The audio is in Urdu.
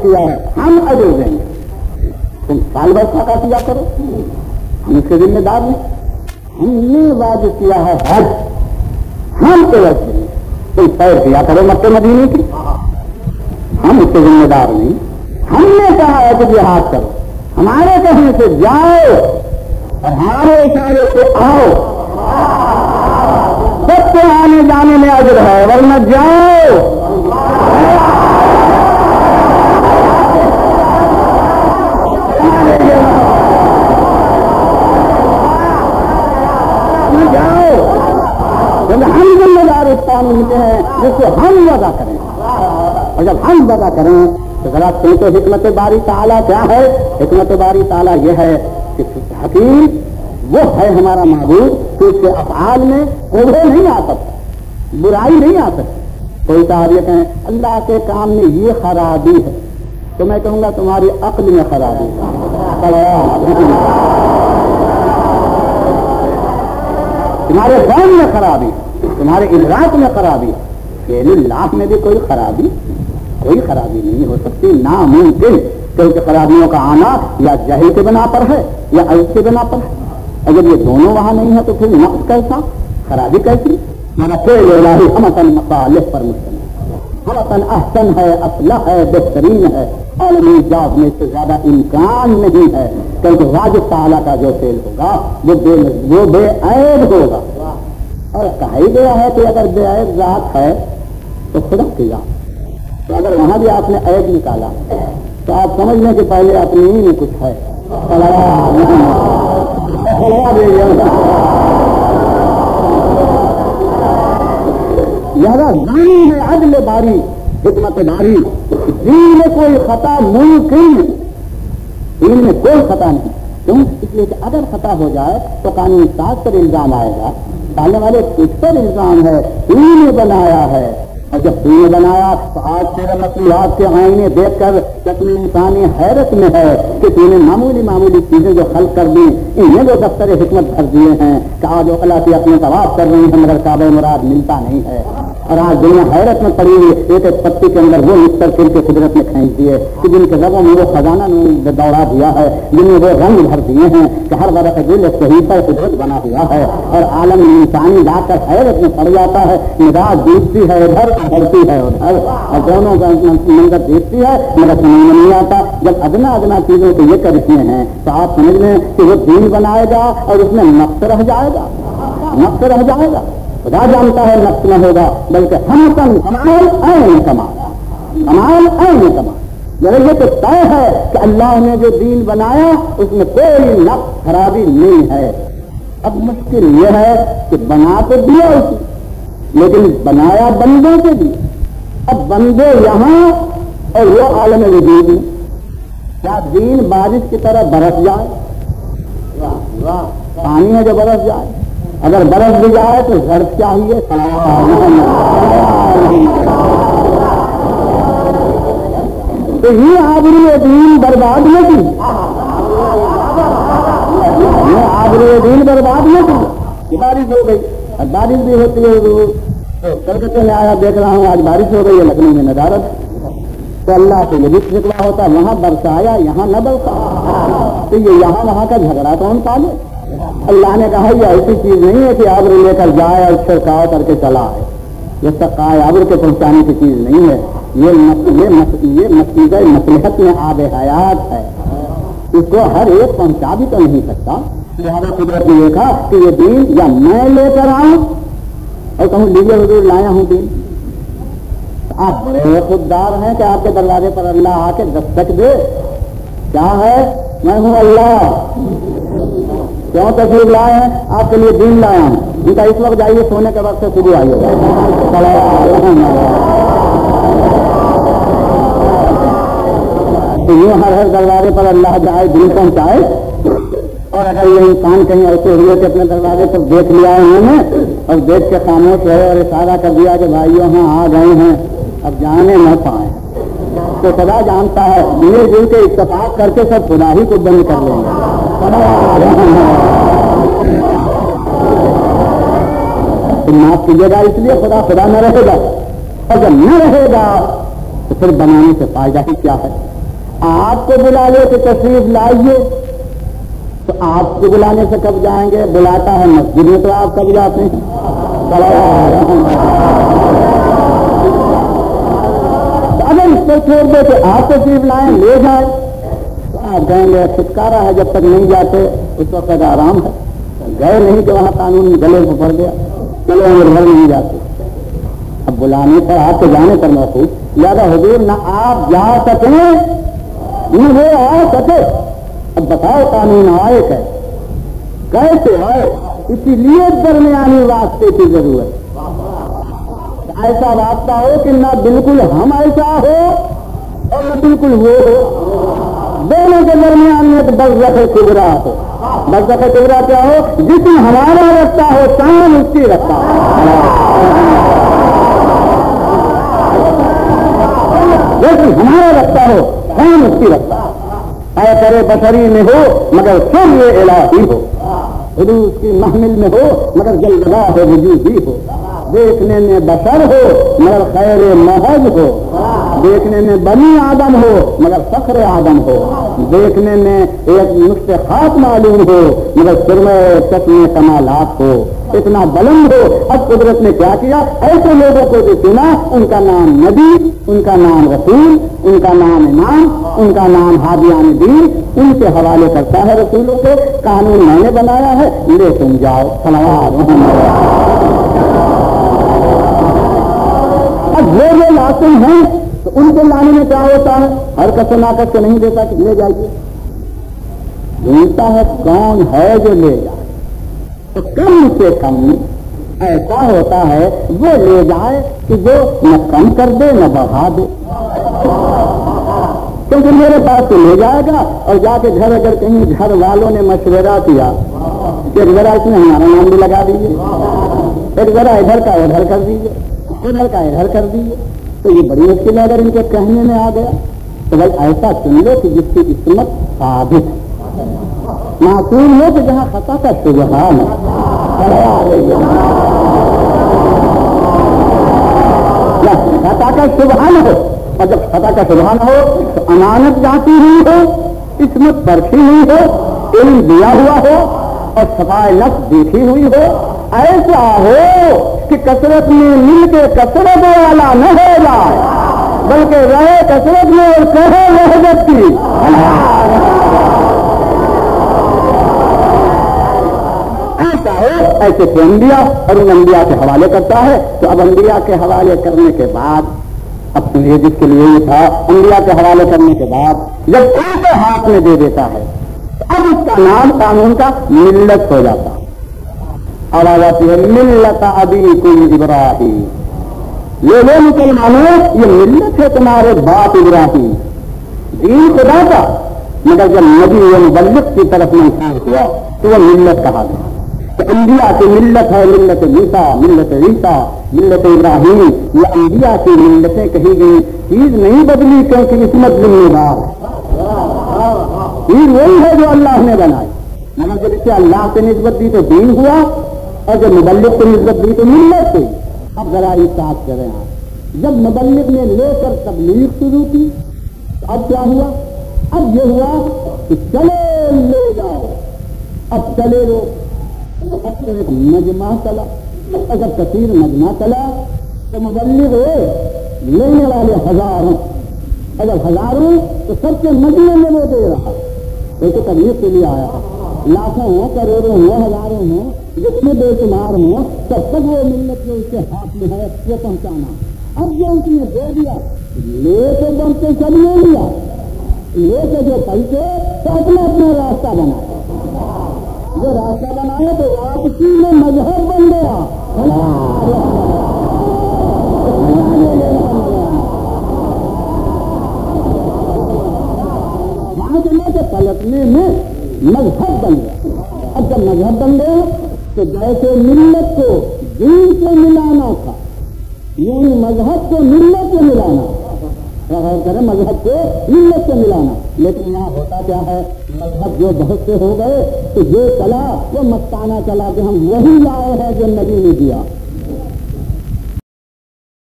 کیا ہے ہم اجر دیں گے، تم سال بھر کا کیا کرو، ہم اس کے ذمہ دار نہیں. ہم نے واجب کیا ہے حج، ہم کو وجہ نہیں، تم سیر کیا کرو مکے مدینے کی، ہم اس کے ذمہ دار نہیں. ہم نے کہا ہے کہ جہاد کرو، ہمارے کہنے سے جاؤ اور ہمارے اشارے سے آؤ. سب کے آنے جانے میں اجر ہے، ورنہ جاؤ. ہم ذمہ دار اس قانون کے ہیں جس کو ہم وضع کریں، اور جب ہم وضع کریں تو ذرا سن تو حکمت باری تعالیٰ کیا ہے. حکمت باری تعالیٰ یہ ہے کہ حکیم وہ ہے ہمارا معبود کہ اس کے افعال میں قبح نہیں آ سکتا، برائی نہیں آ سکتی. کوئی صاحب یہ کہیں اللہ کے کام میں یہ خرابی ہے تو میں کہوں گا تمہاری عقل میں خرابی ہے، تمہارے فہم میں خرابی، تمہارے ادراک میں خرابی. فعل اللہ میں بھی کوئی خرابی نہیں ہو سکتی، ناممکن. کیونکہ خرابیوں کا آنا یا جہل کے بنا پر ہے یا عجز کے بنا پر ہے. اگر یہ دونوں وہاں نہیں ہے تو پھر نقص کیسا، خرابی کیسی؟ میرا فعل الہی حمتن مصالح پر مشتمل، حمتن احسن ہے، اصلح ہے، بہترین ہے. عالمی ایجاد میں اس سے زیادہ امکان نہیں ہے، کیونکہ واجب تعالیٰ کا جو فعل ہوگا وہ بے عیب ہوگا. اور کہا ہی گیا ہے کہ اگر بے عیب ذات ہے تو خدا کی ذات. تو اگر وہاں بھی آپ نے عیب نکالا تو آپ سمجھ لیں کہ پہلے اپنی ہی میں کچھ ہے. لہذا زانی ہے عدل باری، حکمت باری. دین میں کوئی خطا ممکن، دین میں کوئی خطا نہیں. کیوں؟ اس لیے کہ اگر خطا ہو جائے تو قانون ساز پر الزام آئے گا، ڈالنے والے کس پر الزام ہے؟ دین نے بنایا ہے. اور جب دین نے بنایا تو آج تیرے مصنوعات کے آئینے دیکھ کر چکمی انسانی حیرت میں ہے کہ تم نے معمولی چیزیں جو خلق کر دی انہیں جو دفتر حکمت بھر دیے ہیں کہ آج وہ اللہ کی اپنے طواف کر رہی ہیں مگر کعبہ مراد ملتا نہیں ہے. اور آج دنیا حیرت میں پڑی ہوئی ایک ایک پتی کے اندر وہ مستر کر کے قدرت نے کھینچ دیے کہ جن کے رگوں میں وہ خزانہ نے دوڑا دیا ہے، جن میں وہ رنگ بھر دیے ہیں کہ ہر ورق دل صحیح پر قدرت بنا ہوا ہے. اور عالم انسانی جا کر حیرت میں پڑ جاتا ہے، نگاہ دیکھتی ہے ادھر بڑھتی ہے ادھر، اور دونوں کا منظر دیکھتی ہے مگر سمجھ میں نہیں آتا. جب ادنا چیزوں کو یہ کرتے ہیں تو آپ سمجھ لیں کہ وہ دین بنائے گا اور اس میں نقص رہ جائے گا. خدا جانتا ہے نقص نہ ہوگا، بلکہ ہم کمال یہ تو طے ہے کہ اللہ نے جو دین بنایا اس میں کوئی نقص خرابی نہیں ہے. اب مشکل یہ ہے کہ بنا تو دیا اسے لیکن بنایا بندوں سے بھی. اب بندے یہاں اور وہ عالم وجود میں، کیا دین بارش کی طرح برس جائے؟ پانی میں جو برس جائے، اگر برس بھی جائے تو ضرب چاہیے. تو یہ آبروئے دین برباد نہ کی، بارش ہو گئی. اور بارش بھی ہوتی ہے تو کلکتے میں آیا دیکھ رہا ہوں آج بارش ہو گئی ہے، لکھنؤ میں ندارت. تو اللہ سے یہ بھی شکوا ہوتا وہاں برسایا یہاں نہ برسا، تو یہ یہاں وہاں کا جھگڑا کون پالے؟ اللہ نے کہا یہ ایسی چیز نہیں ہے کہ آبر لے کر جائے اور چھڑکاؤ کر کے چلا ہے. یہ سقائے آبر کے پہنچانے کی چیز نہیں ہے. یہ مسئلہ مصلحت میں آب حیات ہے، اس کو ہر ایک پہنچا بھی تو نہیں سکتا. لہٰذا قدرت نے دیکھا کہ یہ دین یا میں لے کر آؤں اور کہوں لیجیے حضور لایا ہوں دین. آپ بڑے خوددار ہیں کہ آپ کے دروازے پر اللہ آ کے دستک دے. کیا ہے؟ میں ہوں اللہ. کیوں تشریف لائے ہیں؟ آپ کے لیے دین لایا ہوں. ان کا اس وقت جائیے سونے کے وقت سے شروع آئیے. تو یہ ہر دروازے پر اللہ جائے دین پہنچائے. اور اگر یہ انسان کہیں ایسے ہوئے کہ اپنے دروازے پر دیکھ لیا انہوں نے اور دیکھ کے خاموش رہے اور اشارہ کر دیا کہ بھائیوں ہاں آ گئے ہیں اب جانے نہ پائیں، تو خدا جانتا ہے مل جل کے اتفاق کر کے سب خدا ہی کو بند کر لیں گے. معاف کیجیے گا اس لیے خدا نہ رہے گا، اور جب نہ رہے گا تو پھر بنانے سے فائدہ ہی کیا ہے؟ آپ کو بلا لے کہ تشریف لائیے، تو آپ کو بلانے سے کب جائیں گے؟ بلاتا ہے مسجد میں تو آپ کب جاتے ہیں؟ اگر اس کو چھوڑ دے کہ آپ تشریف لائیں لے جائیں تو آپ کہیں گے چھٹکارا ہے، جب تک نہیں جاتے اس وقت آرام ہے، گئے نہیں تو وہاں قانون گلے کو پڑ گیا، چلو ہم گھر نہیں جاتے۔ اب بلانے پر آپ کے جانے پر محفوظ لہٰذا حضور نہ آپ جا سکیں نہ وہ آ سکے۔ اب بتاؤ قانون آئے کیسے آئے؟ اسی لیے درمیانی واسطے کی ضرورت، ایسا واسطہ ہو کہ نہ بالکل ہم ایسا ہو اور نہ بالکل وہ ہو، دونوں کے درمیان میں برزخ کبریٰ ہو۔ برزخ کبریٰ کیا ہو؟ جسم ہمارا رکھتا ہو، شان اس کی رکھتا ہو، جسم ہمارا رکھتا ہو، شان اس کی رکھتا ہو، اے کرے بشری میں ہو مگر سر یہ الہی ہو، حدوث کی محمل میں ہو مگر جلوہ ہو وجودی ہو، دیکھنے میں بشر ہو مگر خیر محض ہو، دیکھنے میں بنی آدم ہو مگر فخر آدم ہو، دیکھنے میں ایک نقش خاص معلوم ہو مگر سرمے چشمے کمالات ہو، اتنا بلند ہو۔ اب قدرت نے کیا کیا؟ ایسے لوگوں کو جو چنا ان کا نام نبی، ان کا نام رسول، ان کا نام امام، ان کا نام ہادیان دین، ان کے حوالے کرتا ہے رسولوں کے۔ قانون میں نے بنایا ہے، لے تم جاؤ، صلوات محمد۔ اب وہ لازم ہیں تو ان کو لانے میں کیا ہوتا ہے؟ ہر کس ناکس کو نہیں دیتا کہ لے جائیے، ڈھونڈتا ہے کون ہے جو لے جائے، تو کم سے کم ایسا ہوتا ہے وہ لے جائے کہ جو نہ کم کر دے نہ بڑھا دے، کیونکہ میرے پاس تو لے جائے گا اور جا کے گھر اگر کہیں گھر والوں نے مشورہ کیا کہ ذرا اس میں ہمارا نام بھی لگا دیجیے، ایک ذرا ادھر کا ادھر کر دیجیے، ادھر کا ادھر کر دیجیے، تو یہ بڑی مشکل ہے۔ اگر ان کے کہنے میں آ گیا تو بھائی ایسا چن لو کہ جس کی قسمت ثابت معصوم ہو، کہ جہاں خطا کا شبہان ہے، خطا کا شبہان ہو، اور جب خطا کا شبہان ہو تو امانت جاتی ہوئی ہو، قسمت پرکھی ہوئی ہو، علم دیا ہوا ہو اور صفائے نفس دیکھی ہوئی ہو، ایسا ہو کہ کثرت میں مل کے کثرت والا نہ ہو جائے بلکہ رہے کثرت میں اور کہے وحدت کی۔ ایسا ہو، ایسے کہ انبیاء اور ان انبیاء کے حوالے کرتا ہے۔ تو اب انبیاء کے حوالے کرنے کے بعد اب سنیے، جس کے لیے یہ تھا انبیاء کے حوالے کرنے کے بعد جب ایسے ہاتھ میں دے دیتا ہے تو اب اس کا نام قانون کا ملت ہو جاتا ہے۔ آواز آتی ہے ملت ابیکم ابراہیم، لے لو مسلمانوں یہ ملت ہے تمہارے باپ ابراہیم، دین خدا کا، مگر جب نبی و مبلغ کی طرف منسوب ہوا تو وہ ملت کہا گیا۔ تو انبیاء کی ملت ہے ملت موسیٰ، ملت عیسیٰ، ملت ابراہیم، یہ انبیاء کی ملتیں کہی گئی، چیز نہیں بدلی کیونکہ عصمت ذمہ دار چیز وہی ہے جو اللہ نے بنائی، مگر جب اسے اللہ سے نسبت دی تو دین ہوا اور جب مبلغ کو نسبت دی تو ملت ہوئی۔ اب ذرا احساس کریں آپ، جب مبلغ نے لے کر تبلیغ شروع کی تو اب کیا ہوا؟ اب یہ ہوا کہ چلے لے جاؤ، اب چلے لو، اب تو ایک مجمع چلا، اگر کثیر مجمع چلا تو مبلغ ہوئے لینے والے ہزاروں، اگر ہزاروں تو سب کے مجمع میں وہ دے رہا، تو تبلیغ کے لیے آیا، لاکھوں ہوں کروڑوں ہوں ہزاروں ہوں جتنے بے شمار ہوں، تب تک وہ ملت جو اس کے ہاتھ میں ہے وہ پہنچانا۔ اب جو اس نے دے دیا لے کے بنتے سب لے لیا، لے کے جو پیسے تو اپنا اپنا راستہ بنایا، جو راستہ بنایا تو واپسی میں مذہب بن گیا، وہاں چلے کے پلٹنے میں مذہب بن گیا۔ اب جب مذہب بن گیا تو جیسے ملت کو دین سے ملانا تھا یعنی مذہب کو ملت سے ملانا، کریں مذہب کو ملت سے ملانا، لیکن یہاں ہوتا کیا ہے؟ مذہب جو بہت سے ہو گئے تو یہ چلا وہ مستانہ چلا کہ ہم وہی لائے ہیں جو نبی نے دیا،